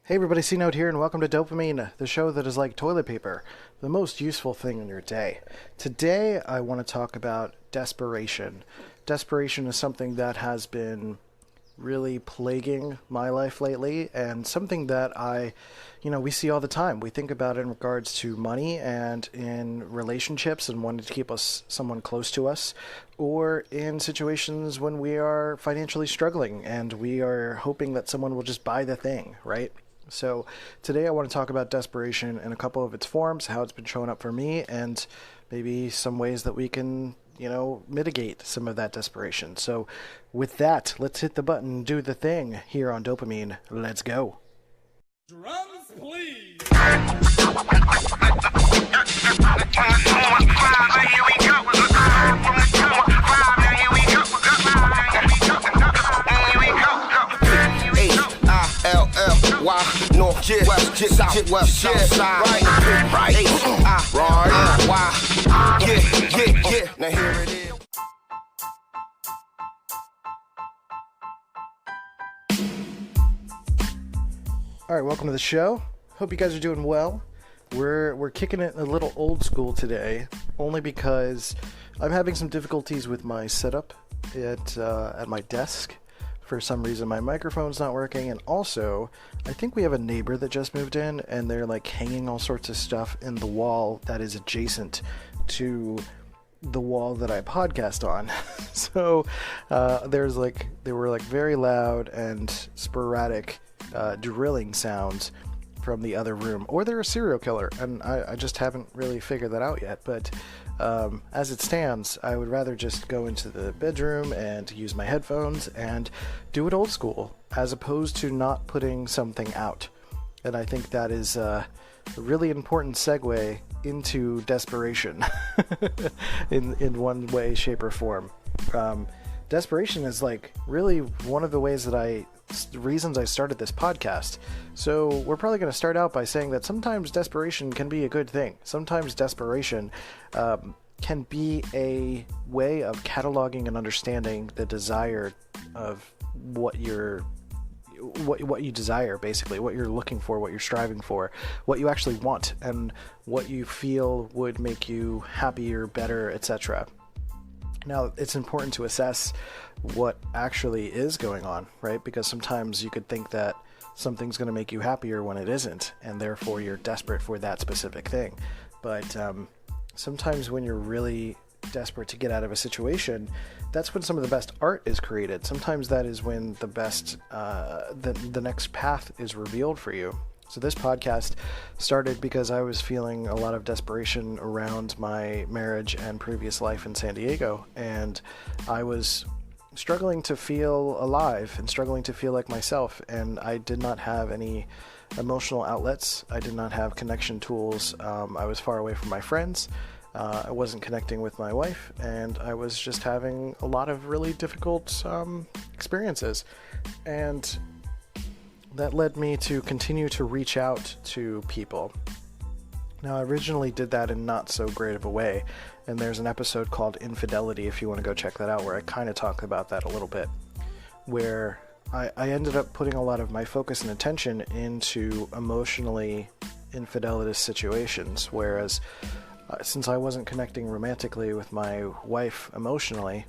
Hey everybody, C-Note here, and welcome to Dopamine, the show that is like toilet paper, the most useful thing in your day. Today, I want to talk about desperation. Desperation is something that has been really plaguing my life lately, and something that we see all the time. We think about it in regards to money and in relationships and wanting to keep someone close to us, or in situations when we are financially struggling and we are hoping that someone will just buy the thing, right? So today I want to talk about desperation in a couple of its forms, how it's been showing up for me, and maybe some ways that we can, mitigate some of that desperation. So with that, let's hit the button, do the thing here on Dopamine. Let's go. Drums, please. Why north, west, south, west, side, right, why, yeah. Now here it is. All right, welcome to the show. Hope you guys are doing well. We're kicking it a little old school today, only because I'm having some difficulties with my setup at my desk. For some reason, my microphone's not working, and also, I think we have a neighbor that just moved in, and they're like hanging all sorts of stuff in the wall that is adjacent to the wall that I podcast on. So there were very loud and sporadic drilling sounds from the other room, or they're a serial killer, and I just haven't really figured that out yet. But as it stands, I would rather just go into the bedroom and use my headphones and do it old school, as opposed to not putting something out. And I think that is a really important segue into desperation in one way, shape, or form. Desperation is really one of the reasons I started this podcast. So we're probably going to start out by saying that sometimes desperation can be a good thing. Sometimes desperation can be a way of cataloging and understanding the desire of what you desire, basically, what you're looking for, what you're striving for, what you actually want, and what you feel would make you happier, better, etc. Now, it's important to assess what actually is going on, right? Because sometimes you could think that something's going to make you happier when it isn't, and therefore you're desperate for that specific thing. But sometimes when you're really desperate to get out of a situation, that's when some of the best art is created. Sometimes that is when the best, the next path is revealed for you. So this podcast started because I was feeling a lot of desperation around my marriage and previous life in San Diego, and I was struggling to feel alive and struggling to feel like myself, and I did not have any emotional outlets. I did not have connection tools. I was far away from my friends. I wasn't connecting with my wife, and I was just having a lot of really difficult experiences. And that led me to continue to reach out to people. Now, I originally did that in not so great of a way, and there's an episode called Infidelity, if you want to go check that out, where I kind of talk about that a little bit, where I ended up putting a lot of my focus and attention into emotionally infidelitous situations, whereas since I wasn't connecting romantically with my wife emotionally,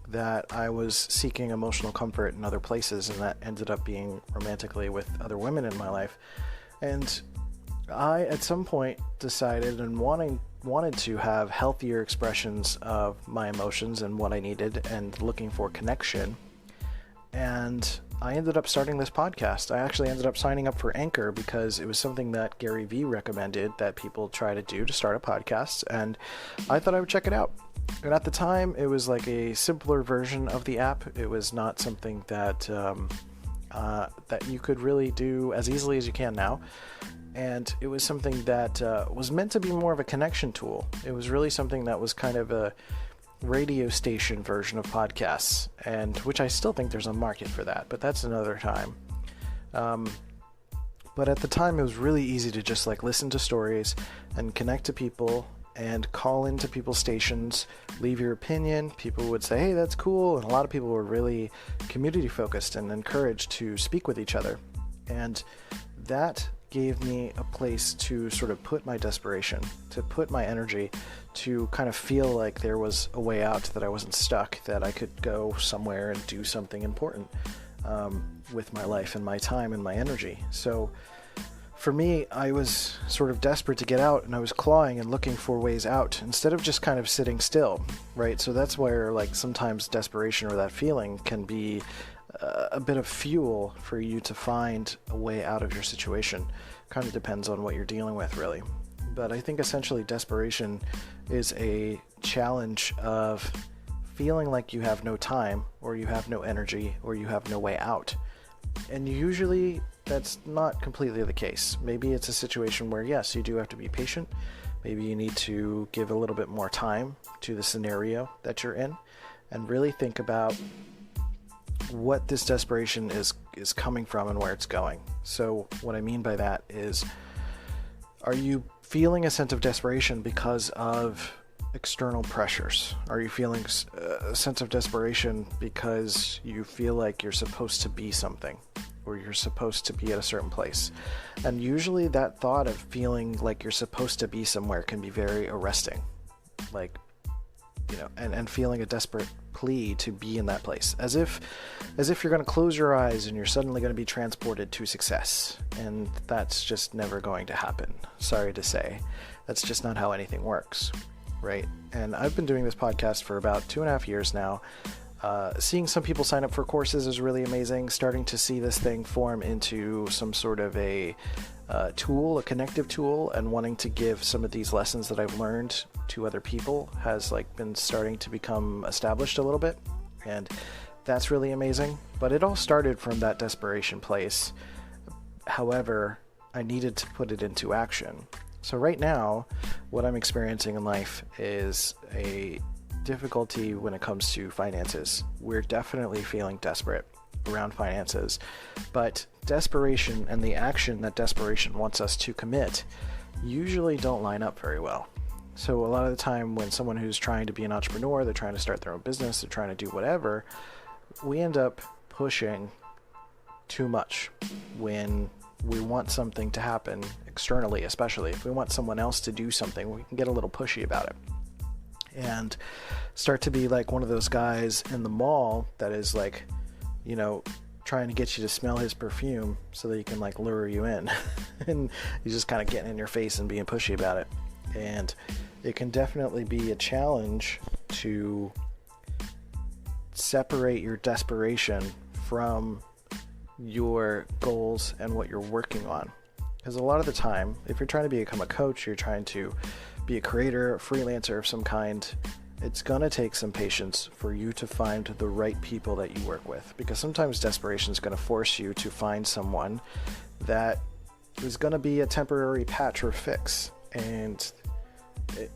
that I was seeking emotional comfort in other places, and that ended up being romantically with other women in my life. And I, at some point, decided and wanted to have healthier expressions of my emotions and what I needed, and looking for connection. And I ended up starting this podcast. I actually ended up signing up for Anchor because it was something that Gary Vee recommended that people try to do to start a podcast, and I thought I would check it out. And at the time, it was like a simpler version of the app. It was not something that that you could really do as easily as you can now. And it was something that was meant to be more of a connection tool. It was really something that was kind of a radio station version of podcasts, and which I still think there's a market for that, but that's another time. But at the time, it was really easy to just listen to stories and connect to people and call into people's stations, leave your opinion. People would say, hey, that's cool. And a lot of people were really community focused and encouraged to speak with each other. And that gave me a place to sort of put my desperation, to put my energy, to kind of feel like there was a way out, that I wasn't stuck, that I could go somewhere and do something important with my life and my time and my energy. So for me, I was sort of desperate to get out, and I was clawing and looking for ways out instead of just kind of sitting still, right? So that's where, like, sometimes desperation or that feeling can be a bit of fuel for you to find a way out of your situation. Kind of depends on what you're dealing with, really. But I think essentially desperation is a challenge of feeling like you have no time, or you have no energy, or you have no way out. And usually that's not completely the case. Maybe it's a situation where, yes, you do have to be patient. Maybe you need to give a little bit more time to the scenario that you're in and really think about what this desperation is coming from and where it's going. So what I mean by that is, are you feeling a sense of desperation because of external pressures? Are you feeling a sense of desperation because you feel like you're supposed to be something, or you're supposed to be at a certain place? And usually that thought of feeling like you're supposed to be somewhere can be very arresting. Like, you know, and feeling a desperate plea to be in that place, as if you're going to close your eyes and you're suddenly going to be transported to success. And that's just never going to happen. Sorry to say, that's just not how anything works, right? And I've been doing this podcast for about 2.5 years now. Seeing some people sign up for courses is really amazing. Starting to see this thing form into some sort of a tool, a connective tool, and wanting to give some of these lessons that I've learned to other people has been starting to become established a little bit, and that's really amazing. But it all started from that desperation place. However, I needed to put it into action. So right now, what I'm experiencing in life is a difficulty when it comes to finances. We're definitely feeling desperate around finances, but desperation and the action that desperation wants us to commit usually don't line up very well. So a lot of the time when someone who's trying to be an entrepreneur, they're trying to start their own business, they're trying to do whatever, we end up pushing too much when we want something to happen externally. Especially if we want someone else to do something, we can get a little pushy about it and start to be like one of those guys in the mall that is, like, you know, trying to get you to smell his perfume so that he can, like, lure you in. And he's just kind of getting in your face and being pushy about it. And it can definitely be a challenge to separate your desperation from your goals and what you're working on. Because a lot of the time, if you're trying to become a coach, you're trying to be a creator, a freelancer of some kind, it's going to take some patience for you to find the right people that you work with. Because sometimes desperation is going to force you to find someone that is going to be a temporary patch or fix. And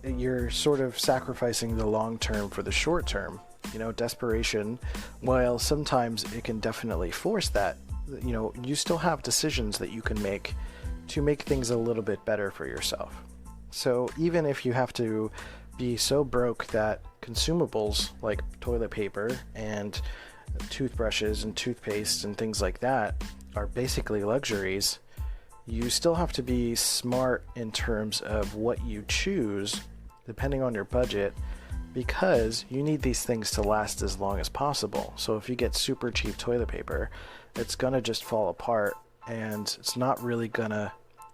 you're sort of sacrificing the long term for the short term. You know, desperation, while sometimes it can definitely force that, you know, you still have decisions that you can make to make things a little bit better for yourself. So even if you have to be so broke that consumables like toilet paper and toothbrushes and toothpaste and things like that are basically luxuries, you still have to be smart in terms of what you choose depending on your budget, because you need these things to last as long as possible. So if you get super cheap toilet paper, it's gonna just fall apart, and it's not really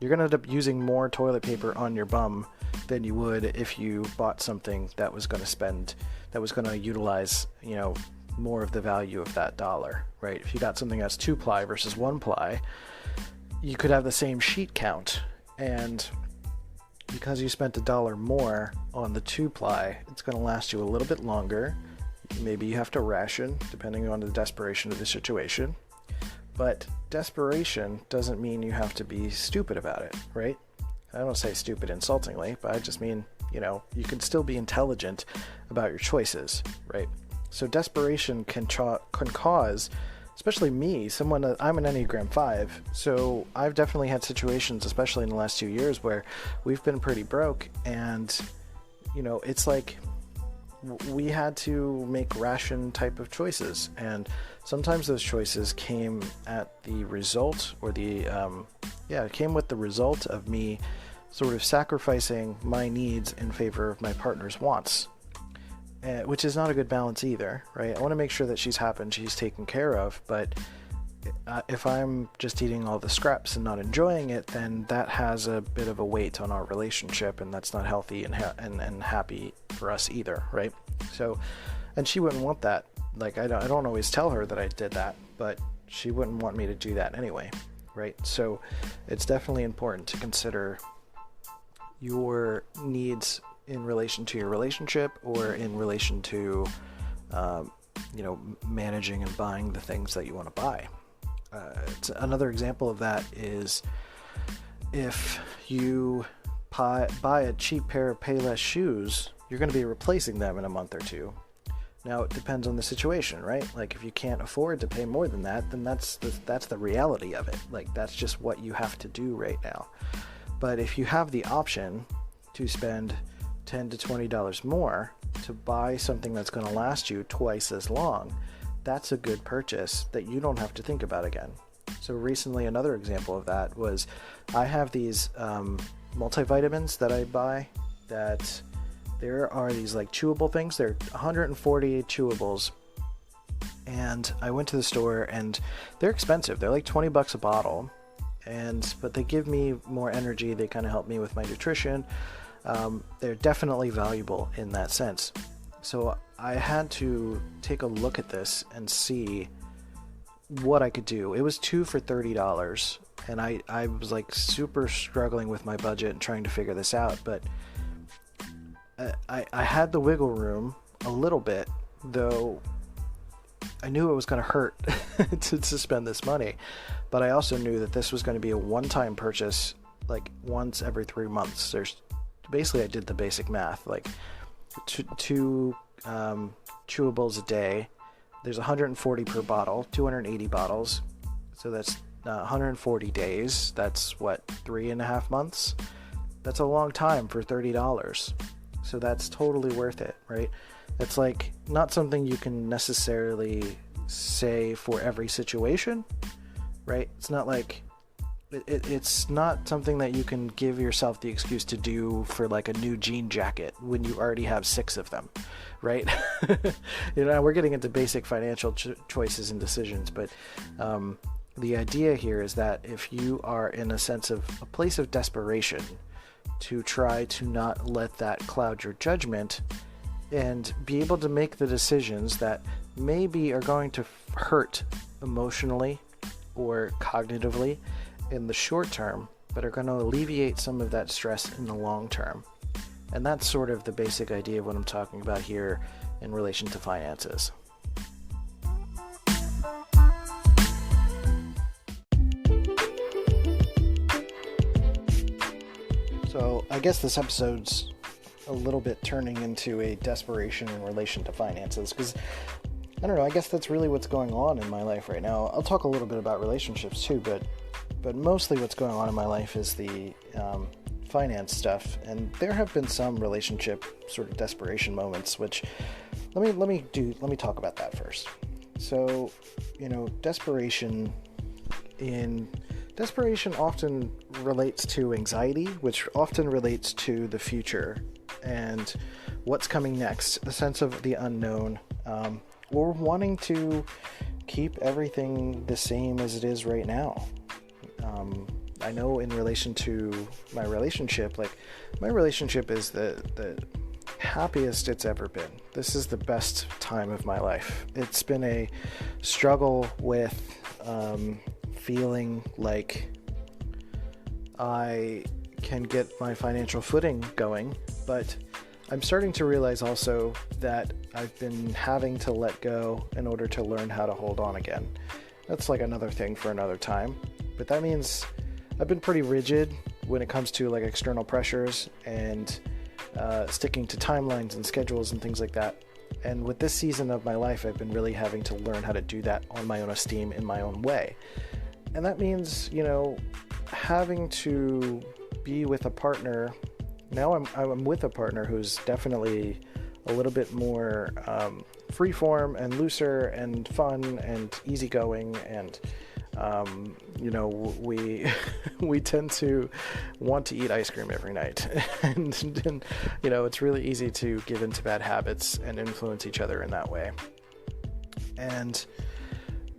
you're gonna end up using more toilet paper on your bum than you would if you bought something that was gonna utilize, you know, more of the value of that dollar, right? If you got something that's 2-ply versus 1-ply, you could have the same sheet count, and because you spent $1 more on the 2-ply, it's going to last you a little bit longer. Maybe you have to ration, depending on the desperation of the situation. But desperation doesn't mean you have to be stupid about it, right? I don't say stupid insultingly, but I just mean, you know, you can still be intelligent about your choices, right? So desperation can cause, especially me, I'm an Enneagram 5, so I've definitely had situations, especially in the last 2 years, where we've been pretty broke, and, you know, it's like we had to make ration type of choices, and sometimes those choices came at the result, or it came with the result of me sort of sacrificing my needs in favor of my partner's wants, which is not a good balance either, right? I want to make sure that she's happy and she's taken care of, but if I'm just eating all the scraps and not enjoying it, then that has a bit of a weight on our relationship, and that's not healthy and happy for us either, right? So, and she wouldn't want that. Like, I don't always tell her that I did that, but she wouldn't want me to do that anyway, right? So it's definitely important to consider your needs in relation to your relationship, or in relation to managing and buying the things that you want to buy. Another example of that is if you buy a cheap pair of Payless shoes, you're going to be replacing them in a month or two. Now, it depends on the situation, right? Like, if you can't afford to pay more than that, then that's the reality of it. Like, that's just what you have to do right now. But if you have the option to spend $10 to $20 more to buy something that's going to last you twice as long, that's a good purchase that you don't have to think about again. So recently, another example of that was I have these multivitamins that I buy, that there are these like chewable things. They're 140 chewables, and I went to the store, and they're expensive. They're like $20 a bottle, but they give me more energy. They kind of help me with my nutrition. They're definitely valuable in that sense. So I had to take a look at this and see what I could do. It was 2 for $30, and I was like super struggling with my budget and trying to figure this out, but I had the wiggle room a little bit, though I knew it was going to hurt to spend this money, but I also knew that this was going to be a one-time purchase, like once every 3 months. Basically, I did the basic math, like two chewables a day. There's 140 per bottle, 280 bottles, so that's 140 days. That's what, 3.5 months? That's a long time for $30. So that's totally worth it, right? It's like not something you can necessarily say for every situation, right? It's not like it's not something that you can give yourself the excuse to do for like a new jean jacket when you already have 6 of them, right? We're getting into basic financial choices and decisions, but the idea here is that if you are in a sense of a place of desperation, to try to not let that cloud your judgment and be able to make the decisions that maybe are going to hurt emotionally or cognitively in the short term, but are going to alleviate some of that stress in the long term. And that's sort of the basic idea of what I'm talking about here in relation to finances. So I guess this episode's a little bit turning into a desperation in relation to finances, because I don't know, I guess that's really what's going on in my life right now. I'll talk a little bit about relationships too, but mostly what's going on in my life is the finance stuff, and there have been some relationship sort of desperation moments, which let me talk about that first. So, desperation often relates to anxiety, which often relates to the future and what's coming next, a sense of the unknown, or wanting to keep everything the same as it is right now. I know in relation to my relationship, like my relationship is the happiest it's ever been. This is the best time of my life. It's been a struggle with feeling like I can get my financial footing going, but I'm starting to realize also that I've been having to let go in order to learn how to hold on again. That's like another thing for another time, but that means I've been pretty rigid when it comes to like external pressures and sticking to timelines and schedules and things like that. And with this season of my life, I've been really having to learn how to do that on my own esteem in my own way. And that means, having to be with a partner. Now I'm with a partner who's definitely a little bit more freeform and looser and fun and easygoing, and we tend to want to eat ice cream every night, and it's really easy to give into bad habits and influence each other in that way. And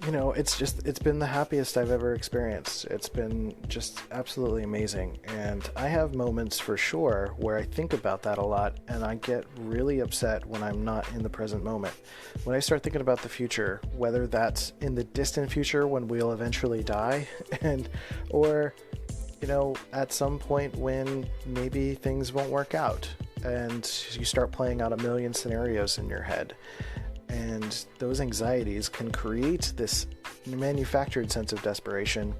it's been the happiest I've ever experienced. It's been just absolutely amazing. And I have moments for sure where I think about that a lot, and I get really upset when I'm not in the present moment. When I start thinking about the future, whether that's in the distant future when we'll eventually die, or at some point when maybe things won't work out, and you start playing out a million scenarios in your head. And those anxieties can create this manufactured sense of desperation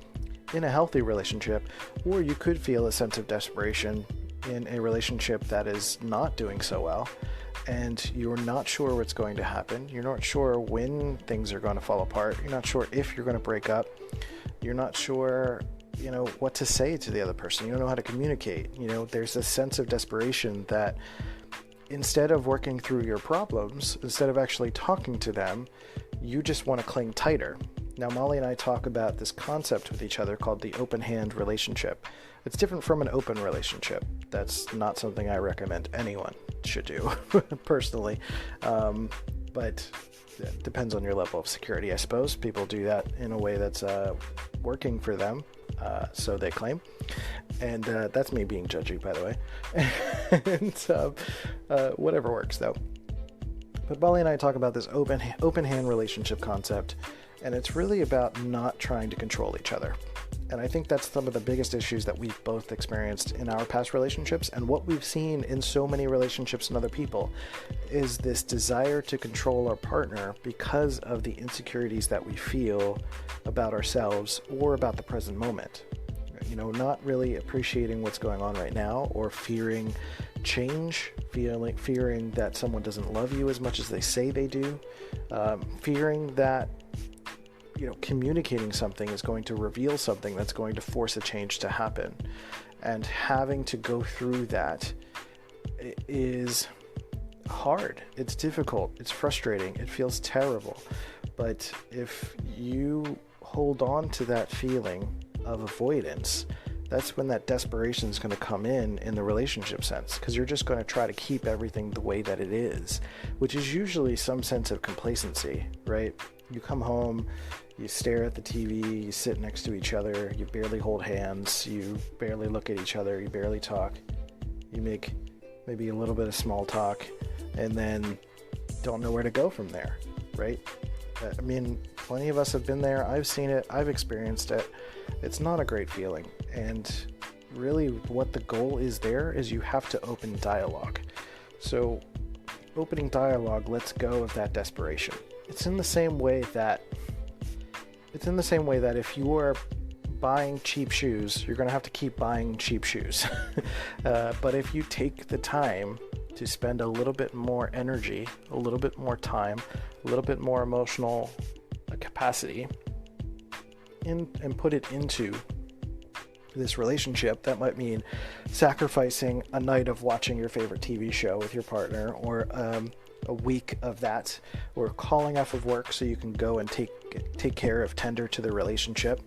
in a healthy relationship, or you could feel a sense of desperation in a relationship that is not doing so well, and you're not sure what's going to happen. You're not sure when things are going to fall apart. You're not sure if you're going to break up. You're not sure, what to say to the other person. You don't know how to communicate. There's a sense of desperation that instead of working through your problems, instead of actually talking to them, you just want to cling tighter. Now, Molly and I talk about this concept with each other called the open hand relationship. It's different from an open relationship. That's not something I recommend anyone should do, personally. But it depends on your level of security, I suppose. People do that in a way that's working for them, so they claim. And that's me being judgy, by the way. And whatever works, though. But Molly and I talk about this open hand relationship concept, and it's really about not trying to control each other. And I think that's some of the biggest issues that we've both experienced in our past relationships, and what we've seen in so many relationships and other people is this desire to control our partner because of the insecurities that we feel about ourselves or about the present moment. Not really appreciating what's going on right now, or fearing change, fearing that someone doesn't love you as much as they say they do, fearing that communicating something is going to reveal something that's going to force a change to happen. And having to go through that is hard. It's difficult. It's frustrating. It feels terrible. But if you hold on to that feeling of avoidance, that's when that desperation is going to come in the relationship sense, because you're just going to try to keep everything the way that it is, which is usually some sense of complacency, right? You come home, you stare at the TV, you sit next to each other, you barely hold hands, you barely look at each other, you barely talk, you make maybe a little bit of small talk, and then don't know where to go from there, right? I mean, plenty of us have been there. I've seen it. I've experienced it. It's not a great feeling. And really what the goal is there is you have to open dialogue. So opening dialogue lets go of that desperation. It's in the same way that if you are buying cheap shoes, you're going to have to keep buying cheap shoes. But if you take the time to spend a little bit more energy, a little bit more time, a little bit more emotional capacity and put it into this relationship, that might mean sacrificing a night of watching your favorite TV show with your partner, or a week of that, or calling off of work so you can go and take care of tender to the relationship.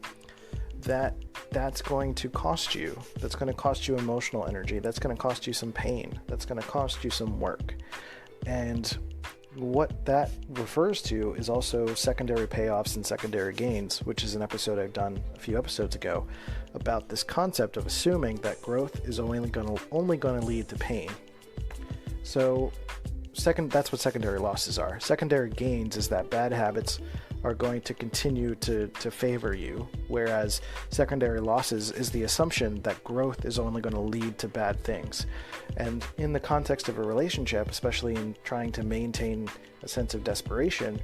That's going to cost you. That's going to cost you emotional energy. That's going to cost you some pain. That's going to cost you some work. And what that refers to is also secondary payoffs and secondary gains, which is an episode I've done a few episodes ago about this concept of assuming that growth is only going to lead to pain. So that's what secondary losses are. Secondary gains is that bad habits are going to continue to favor you, whereas secondary losses is the assumption that growth is only going to lead to bad things. And in the context of a relationship, especially in trying to maintain a sense of desperation,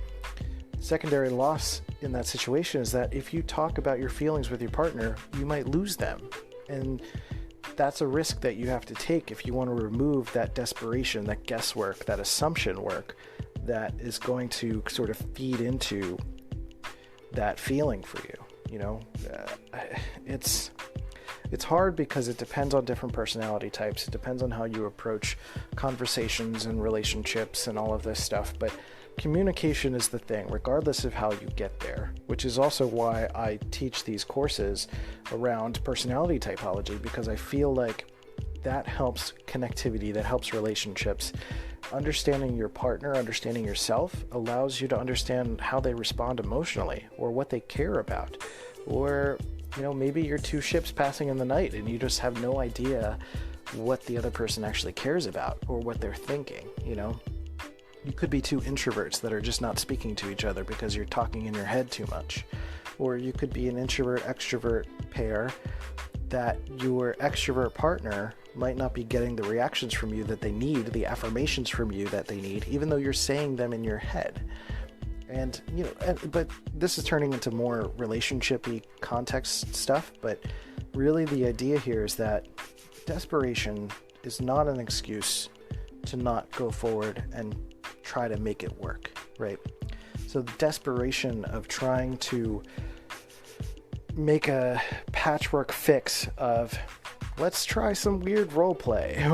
secondary loss in that situation is that if you talk about your feelings with your partner, you might lose them. And that's a risk that you have to take if you want to remove that desperation, that guesswork, that assumption work that is going to sort of feed into that feeling for you. It's It's hard because it depends on different personality types. It depends on how you approach conversations and relationships and all of this stuff. But communication is the thing, regardless of how you get there, which is also why I teach these courses around personality typology, because I feel like that helps connectivity, that helps relationships. Understanding your partner, understanding yourself allows you to understand how they respond emotionally or what they care about. Or, maybe you're two ships passing in the night and you just have no idea what the other person actually cares about or what they're thinking, You could be two introverts that are just not speaking to each other because you're talking in your head too much. Or you could be an introvert-extrovert pair that your extrovert partner might not be getting the reactions from you that they need, the affirmations from you that they need, even though you're saying them in your head. And, but this is turning into more relationship-y context stuff, but really the idea here is that desperation is not an excuse to not go forward and try to make it work, right? So the desperation of trying to make a patchwork fix of let's try some weird role play,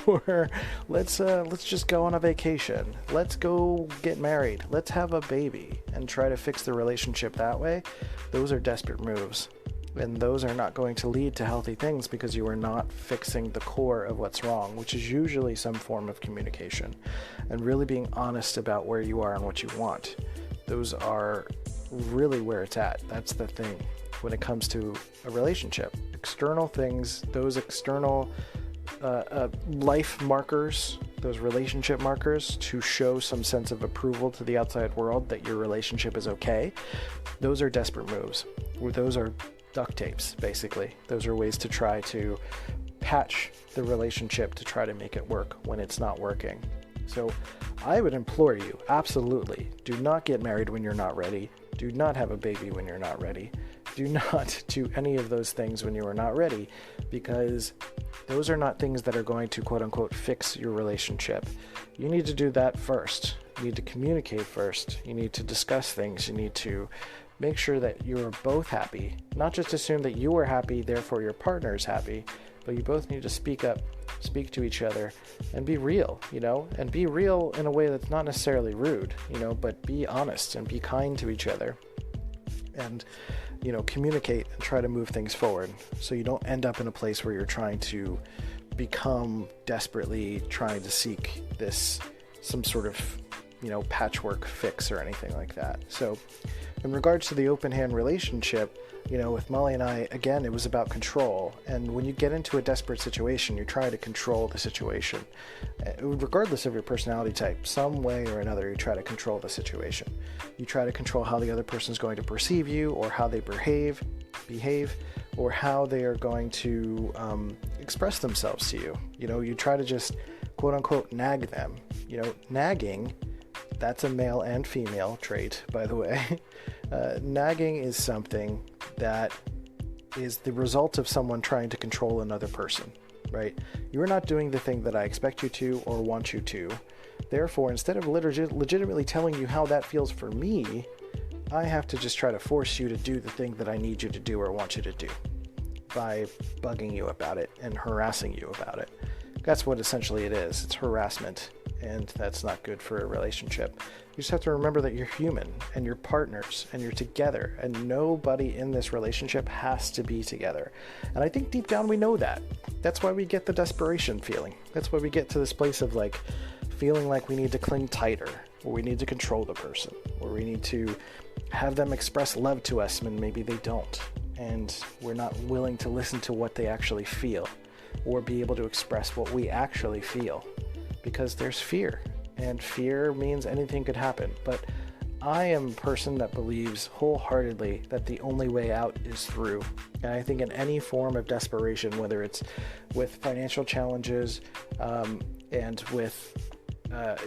or let's just go on a vacation, let's go get married, let's have a baby and try to fix the relationship that way, those are desperate moves. And those are not going to lead to healthy things because you are not fixing the core of what's wrong, which is usually some form of communication and really being honest about where you are and what you want. Those are really where it's at. That's the thing when it comes to a relationship. External things, those external life markers, those relationship markers to show some sense of approval to the outside world that your relationship is okay, those are desperate moves. Those are duct tapes, basically. Those are ways to try to patch the relationship to try to make it work when it's not working. So I would implore you, absolutely, do not get married when you're not ready. Do not have a baby when you're not ready. Do not do any of those things when you are not ready, because those are not things that are going to quote unquote fix your relationship. You need to do that first. You need to communicate first. You need to discuss things. You need to make sure that you're both happy. Not just assume that you are happy, therefore your partner is happy, but you both need to speak up, speak to each other, and be real, and be real in a way that's not necessarily rude, but be honest and be kind to each other. And, communicate and try to move things forward so you don't end up in a place where you're trying to become desperately trying to seek some sort of, patchwork fix or anything like that. So in regards to the open hand relationship, with Molly and I, again, it was about control. And when you get into a desperate situation, you're trying to control the situation. Regardless of your personality type, some way or another, you try to control the situation. You try to control how the other person is going to perceive you, or how they behave, or how they are going to express themselves to you. You try to just, quote unquote, nag them. Nagging, that's a male and female trait, by the way. Nagging is something that is the result of someone trying to control another person, right? You're not doing the thing that I expect you to or want you to. Therefore, instead of legitimately telling you how that feels for me, I have to just try to force you to do the thing that I need you to do or want you to do by bugging you about it and harassing you about it. That's what essentially it is. It's harassment, and that's not good for a relationship. You just have to remember that you're human, and you're partners, and you're together, and nobody in this relationship has to be together. And I think deep down we know that. That's why we get the desperation feeling. That's why we get to this place of feeling like we need to cling tighter, or we need to control the person, or we need to have them express love to us when maybe they don't, and we're not willing to listen to what they actually feel, or be able to express what we actually feel, because there's fear, and fear means anything could happen. But I am a person that believes wholeheartedly that the only way out is through. And I think in any form of desperation, whether it's with financial challenges and with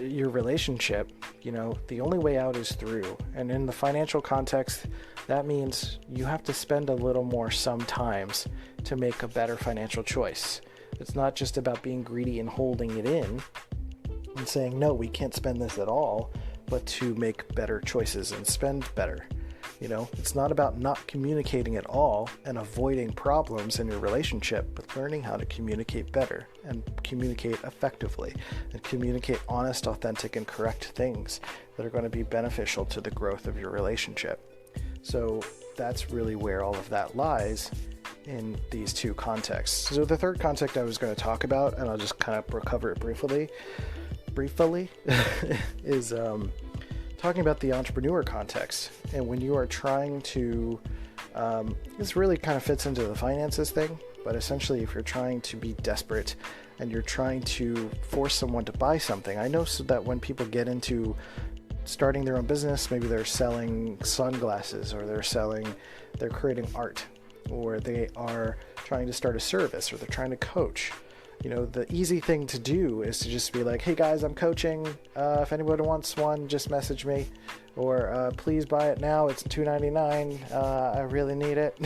your relationship, the only way out is through. And in the financial context, that means you have to spend a little more sometimes to make a better financial choice. It's not just about being greedy and holding it in and saying, no, we can't spend this at all, but to make better choices and spend better. It's not about not communicating at all and avoiding problems in your relationship, but learning how to communicate better and communicate effectively and communicate honest, authentic, and correct things that are going to be beneficial to the growth of your relationship. So that's really where all of that lies in these two contexts. So the third context I was going to talk about, and I'll just kind of cover it briefly, is talking about the entrepreneur context. And when you are trying to, this really kind of fits into the finances thing, but essentially if you're trying to be desperate and you're trying to force someone to buy something, I know so that when people get into starting their own business, maybe they're selling sunglasses, or they're creating art, or they are trying to start a service, or they're trying to coach. The easy thing to do is to just be like, hey guys, I'm coaching. If anybody wants one, just message me. Or please buy it now. It's $2.99. I really need it.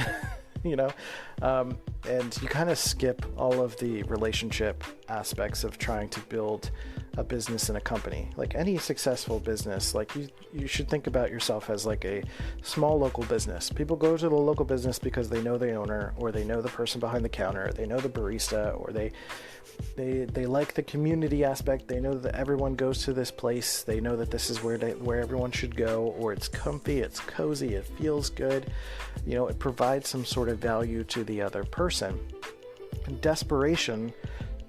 And you kind of skip all of the relationship aspects of trying to build a business and a company. Like any successful business, like you should think about yourself as like a small local business. People go to the local business because they know the owner, or they know the person behind the counter, they know the barista, or they like the community aspect. They know that everyone goes to this place. They know that this is where everyone should go, or it's comfy, it's cozy, it feels good. It provides some sort of value to the other person. And desperation,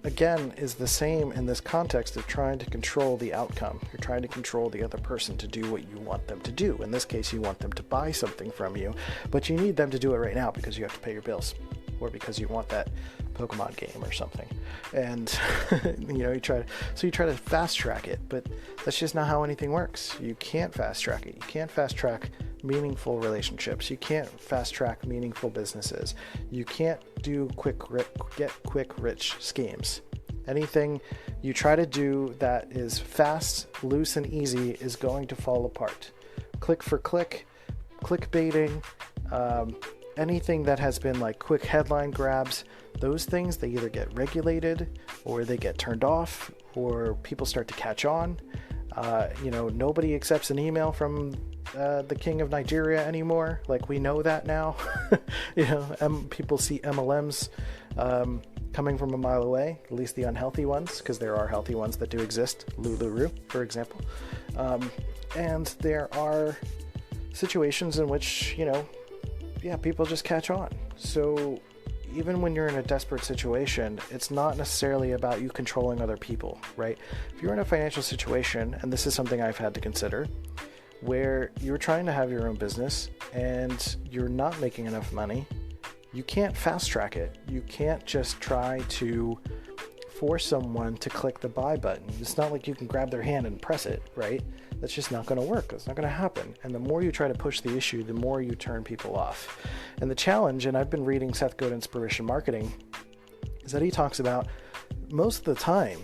again, is the same in this context of trying to control the outcome. You're trying to control the other person to do what you want them to do. In this case, you want them to buy something from you, but you need them to do it right now because you have to pay your bills, or because you want that Pokemon game or something. And you try to fast track it, but that's just not how anything works. You can't fast track it. You can't fast track meaningful relationships. You can't fast track meaningful businesses. You can't do get quick rich schemes. Anything you try to do that is fast, loose, and easy is going to fall apart. Click for click, clickbaiting, anything that has been like quick headline grabs, those things, they either get regulated, or they get turned off, or people start to catch on. Nobody accepts an email from the king of Nigeria anymore. Like, we know that now. People see MLMs coming from a mile away, at least the unhealthy ones, because there are healthy ones that do exist. Lulu, for example. And there are situations in which, people just catch on. So even when you're in a desperate situation, it's not necessarily about you controlling other people, right? If you're in a financial situation, and this is something I've had to consider, where you're trying to have your own business and you're not making enough money, you can't fast track it. You can't just try to force someone to click the buy button. It's not like you can grab their hand and press it, right? That's just not going to work. It's not going to happen. And the more you try to push the issue, the more you turn people off. And the challenge, and I've been reading Seth Godin's Inspiration Marketing, is that he talks about most of the time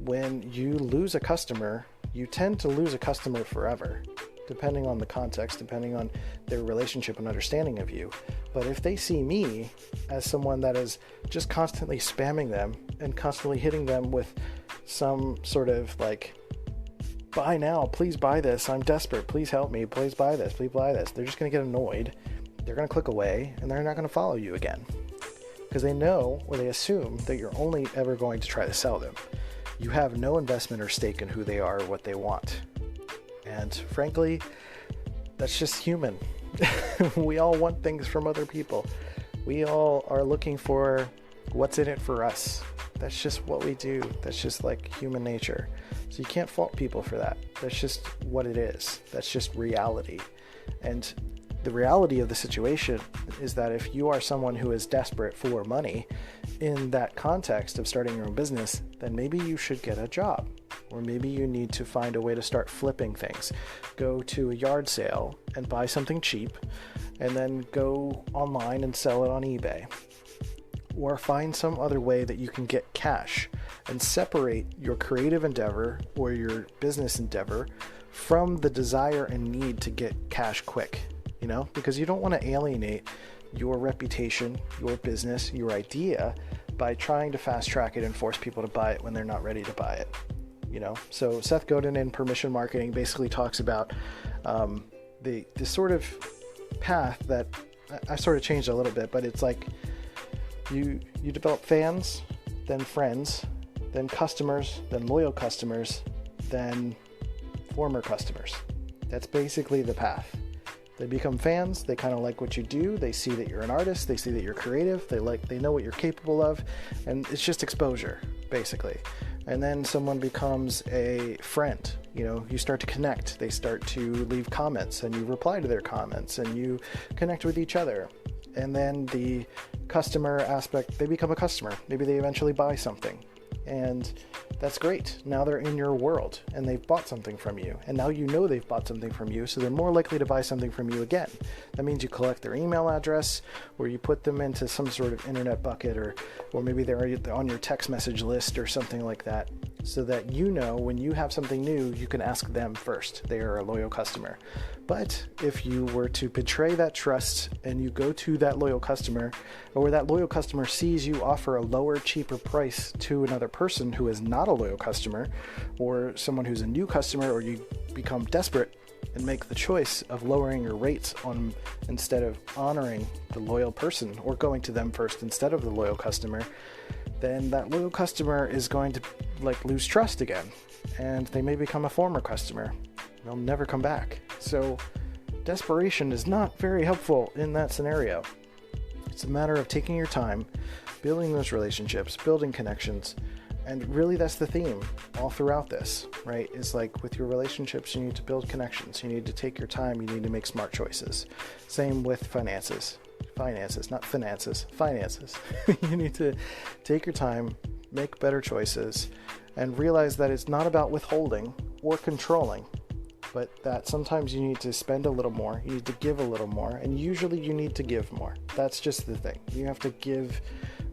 when you lose a customer, you tend to lose a customer forever, depending on the context, depending on their relationship and understanding of you. But if they see me as someone that is just constantly spamming them and constantly hitting them with some sort of like, buy now, please buy this, I'm desperate, please help me, please buy this, they're just going to get annoyed, they're going to click away, and they're not going to follow you again. Because they know, or they assume, that you're only ever going to try to sell them. You have no investment or stake in who they are or what they want. And frankly, that's just human. We all want things from other people. We all are looking for what's in it for us. That's just what we do. That's just like human nature. So you can't fault people for that. That's just what it is. That's just reality. And the reality of the situation is that if you are someone who is desperate for money in that context of starting your own business, then maybe you should get a job. Or maybe you need to find a way to start flipping things. Go to a yard sale and buy something cheap, and then go online and sell it on eBay. Or find some other way that you can get cash and separate your creative endeavor or your business endeavor from the desire and need to get cash quick, because you don't want to alienate your reputation, your business, your idea by trying to fast track it and force people to buy it when they're not ready to buy it. So Seth Godin in Permission Marketing basically talks about the sort of path that I sort of changed a little bit, but it's like you develop fans, then friends, then customers, then loyal customers, then former customers. That's basically the path. They become fans, they kind of like what you do, they see that you're an artist, they see that you're creative, they know what you're capable of, and it's just exposure, basically. And then someone becomes a friend. You start to connect. They start to leave comments, and you reply to their comments, and you connect with each other. And then the customer aspect, they become a customer. Maybe they eventually buy something. And that's great. Now they're in your world, and they've bought something from you. And now you know they've bought something from you, so they're more likely to buy something from you again. That means you collect their email address, or you put them into some sort of internet bucket, or maybe they're on your text message list or something like that, so that you know when you have something new, you can ask them first. They are a loyal customer. But if you were to betray that trust and you go to that loyal customer, or that loyal customer sees you offer a lower, cheaper price to another person who is not a loyal customer, or someone who's a new customer, or you become desperate and make the choice of lowering your rates instead of honoring the loyal person or going to them first instead of the loyal customer, then that loyal customer is going to lose trust again, and they may become a former customer. They'll never come back. So desperation is not very helpful in that scenario. It's a matter of taking your time, building those relationships, building connections, and really that's the theme all throughout this, right? It's like with your relationships, you need to build connections. You need to take your time. You need to make smart choices. Same with finances. Not finances. Finances. You need to take your time, make better choices, and realize that it's not about withholding or controlling, but that sometimes you need to spend a little more, you need to give a little more, and usually you need to give more. That's just the thing. You have to give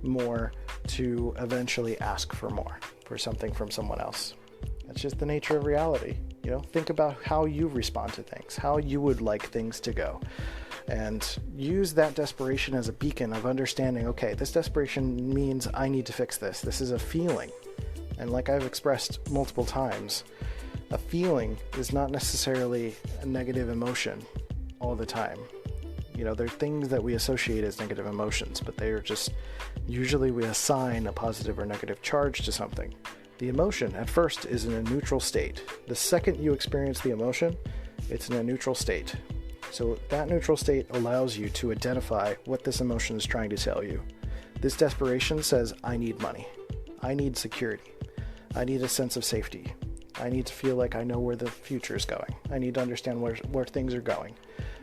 more to eventually ask for more, for something from someone else. That's just the nature of reality. Think about how you respond to things, how you would like things to go, and use that desperation as a beacon of understanding, okay, this desperation means I need to fix this. This is a feeling. And like I've expressed multiple times, a feeling is not necessarily a negative emotion all the time. There are things that we associate as negative emotions, but they are just, usually we assign a positive or negative charge to something. The emotion at first is in a neutral state. The second you experience the emotion, it's in a neutral state. So that neutral state allows you to identify what this emotion is trying to tell you. This desperation says, I need money. I need security. I need a sense of safety. I need to feel like I know where the future is going. I need to understand where things are going.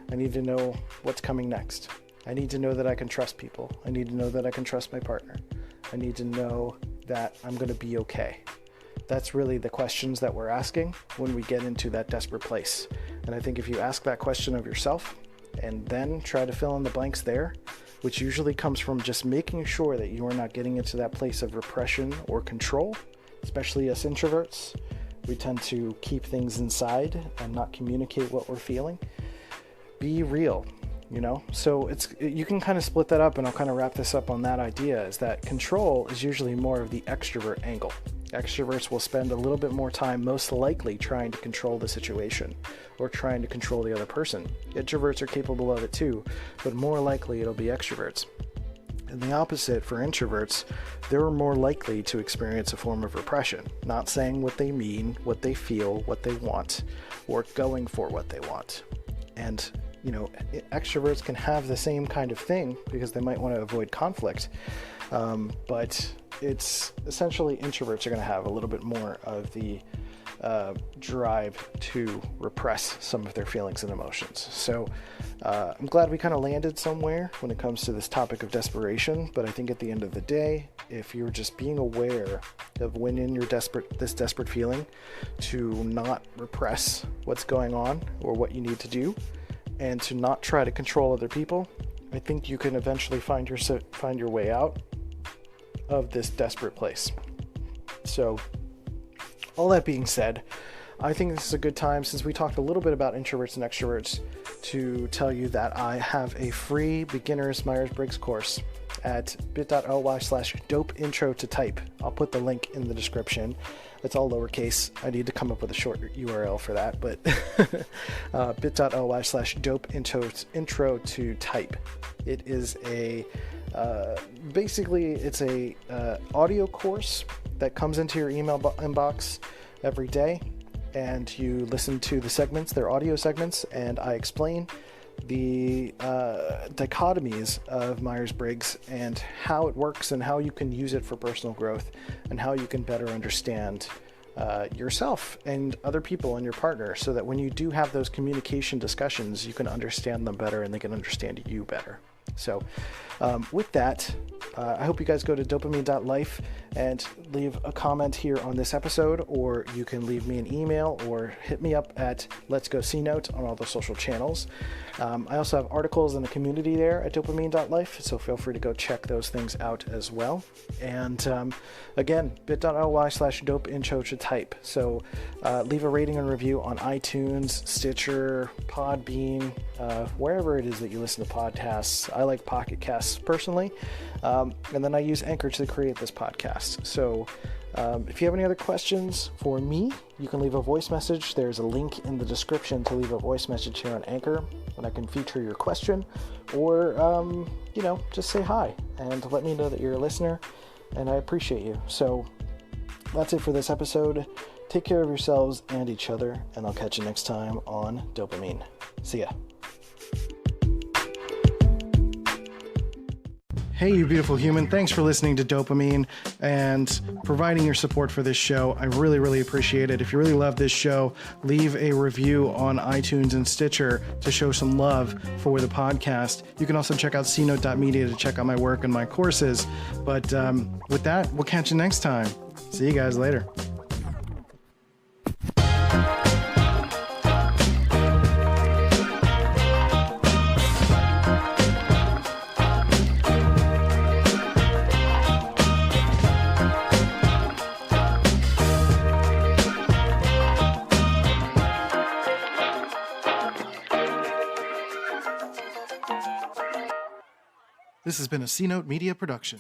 I need to know what's coming next. I need to know that I can trust people. I need to know that I can trust my partner. I need to know that I'm going to be okay. That's really the questions that we're asking when we get into that desperate place. And I think if you ask that question of yourself and then try to fill in the blanks there, which usually comes from just making sure that you are not getting into that place of repression or control, especially us introverts, we tend to keep things inside and not communicate what we're feeling. Be real, So you can kind of split that up, and I'll kind of wrap this up on that idea, is that control is usually more of the extrovert angle. Extroverts will spend a little bit more time most likely trying to control the situation or trying to control the other person. Introverts are capable of it too, but more likely it'll be extroverts. And the opposite for introverts, they're more likely to experience a form of repression, not saying what they mean, what they feel, what they want, or going for what they want. And, extroverts can have the same kind of thing because they might want to avoid conflict. But it's essentially introverts are going to have a little bit more of the drive to repress some of their feelings and emotions. So I'm glad we kind of landed somewhere when it comes to this topic of desperation. But I think at the end of the day, if you're just being aware of when in your this desperate feeling, to not repress what's going on or what you need to do, and to not try to control other people, I think you can eventually find your way out of this desperate place. So, all that being said, I think this is a good time, since we talked a little bit about introverts and extroverts, to tell you that I have a free beginner's Myers-Briggs course at bit.ly/dope intro to type. I'll put the link in the description. It's all lowercase. I need to come up with a short URL for that, but bit.ly/dope intro to type. It is a basically it's a audio course that comes into your email inbox every day, and you listen to the segments. They're audio segments, and I explain the dichotomies of Myers-Briggs and how it works and how you can use it for personal growth and how you can better understand yourself and other people and your partner, so that when you do have those communication discussions, you can understand them better and they can understand you better. So with that, I hope you guys go to dopamine.life and leave a comment here on this episode, or you can leave me an email or hit me up at Let's Go C Note on all the social channels. I also have articles in the community there at dopamine.life, so feel free to go check those things out as well. And again, bit.ly/dope intro to type. So leave a rating and review on iTunes, Stitcher, Podbean, wherever it is that you listen to podcasts. I like Pocket Casts personally, and then I use Anchor to create this podcast. So if you have any other questions for me, you can leave a voice message. There's a link in the description to leave a voice message here on Anchor, and I can feature your question, or just say hi and let me know that you're a listener, and I appreciate you. So that's it for this episode. Take care of yourselves and each other, and I'll catch you next time on Dopamine. See ya. Hey, you beautiful human. Thanks for listening to Dopamine and providing your support for this show. I really, really appreciate it. If you really love this show, leave a review on iTunes and Stitcher to show some love for the podcast. You can also check out cnote.media to check out my work and my courses. But with that, we'll catch you next time. See you guys later. This has been a C Note Media production.